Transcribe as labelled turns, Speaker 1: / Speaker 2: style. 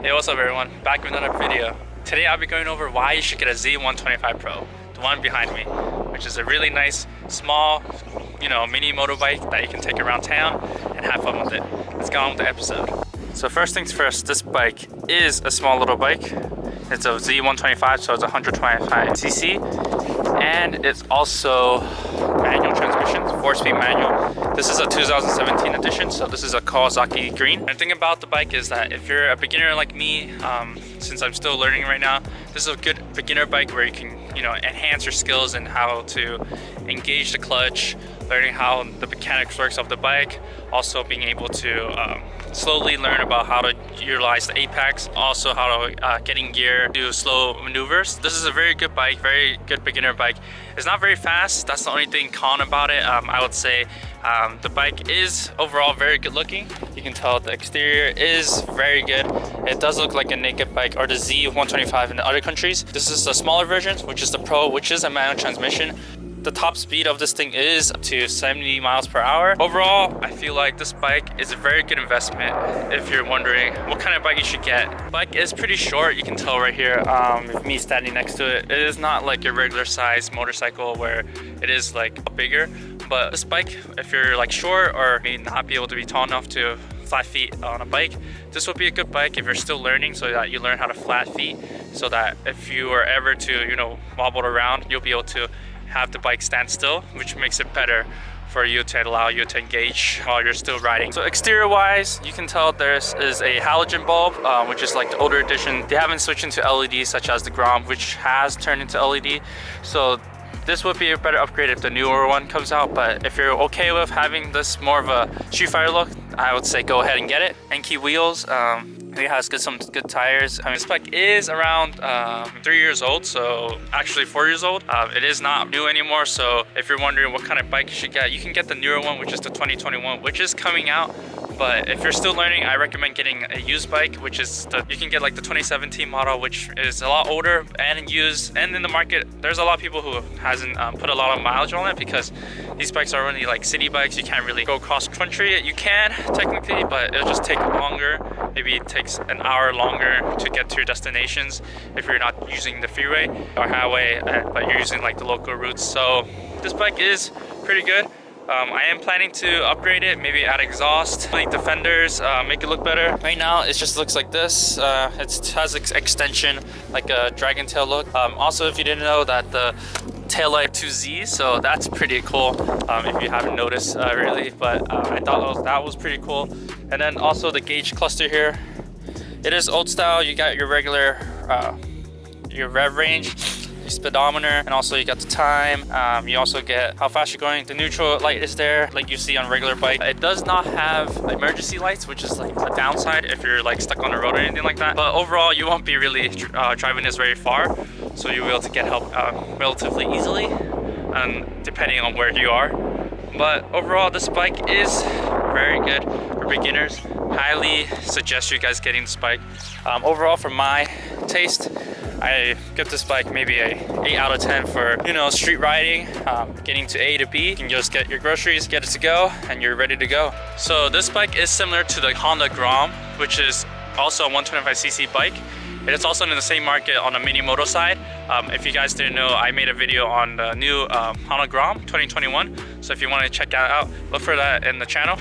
Speaker 1: Hey, what's up everyone? Back with another video. Today I'll be going over why you should get a Z125 Pro, the one behind me, which is a really nice, small, mini motorbike that you can take around town and have fun with it. Let's get on with the episode. So first things first, this bike is a small little bike. It's a Z125, so it's 125cc, and it's also manual transmission, 4-speed manual. This is a 2017 edition, so this is a Kawasaki green. And the thing about the bike is that if you're a beginner like me, since I'm still learning right now, this is a good beginner bike where you can, enhance your skills in how to engage the clutch, learning how the mechanics works of the bike, also being able to slowly learn about how to utilize the apex, also how to get in gear, do slow maneuvers. This is a very good bike, very good beginner bike. It's not very fast, that's the only thing con about it. I would say the bike is overall very good looking. You can tell the exterior is very good. It does look like a naked bike, or the Z125 in the other countries. This is the smaller version, which is the Pro, which is a manual transmission. The top speed of this thing is up to 70 miles per hour. Overall, I feel like this bike is a very good investment if you're wondering what kind of bike you should get. The bike is pretty short, you can tell right here with me standing next to it. It is not like a regular size motorcycle where it is like bigger. But this bike, if you're like short or may not be able to be tall enough to flat feet on a bike, this would be a good bike if you're still learning, so that you learn how to flat feet, so that if you are ever to wobble around, you'll be able to have the bike stand still, which makes it better for you to allow you to engage while you're still riding. So exterior wise, you can tell there is a halogen bulb, which is like the older edition. They haven't switched into LED such as the Grom, which has turned into LED. So this would be a better upgrade if the newer one comes out, but if you're okay with having this more of a Street Fighter look, I would say go ahead and get it. Enki wheels, it has some good tires. I mean, this bike is around 3 years old, so actually 4 years old. It is not new anymore, so if you're wondering what kind of bike you should get, you can get the newer one, which is the 2021, which is coming out. But if you're still learning, I recommend getting a used bike, which is you can get like the 2017 model, which is a lot older and used. And in the market, there's a lot of people who hasn't put a lot of mileage on it, because these bikes are only like city bikes. You can't really go cross country. You can technically, but it'll just take longer. Maybe it takes an hour longer to get to your destinations if you're not using the freeway or highway, but you're using like the local routes. So this bike is pretty good. I am planning to upgrade it, maybe add exhaust, like the fenders, make it look better. Right now it just looks like this. It has extension, like a dragon tail look. Also, if you didn't know, that the taillight 2Z, so that's pretty cool if you haven't noticed really, but I thought that was pretty cool. And then also the gauge cluster here, it is old style. You got your regular your rev range, your speedometer, and also you got the time. You also get how fast you're going. The neutral light is there like you see on regular bike. It does not have emergency lights, which is like a downside if you're like stuck on the road or anything like that. But overall, you won't be really driving this very far, so you'll be able to get help relatively easily, and depending on where you are. But overall, this bike is very good for beginners. Highly suggest you guys getting this bike. Overall, for my taste, I give this bike maybe a 8 out of 10 for street riding, getting to A to B. You can just get your groceries, get it to go, and you're ready to go. So this bike is similar to the Honda Grom, which is also a 125cc bike. It is also in the same market on the mini moto side. If you guys didn't know, I made a video on the new Honda Grom 2021. So if you want to check that out, look for that in the channel.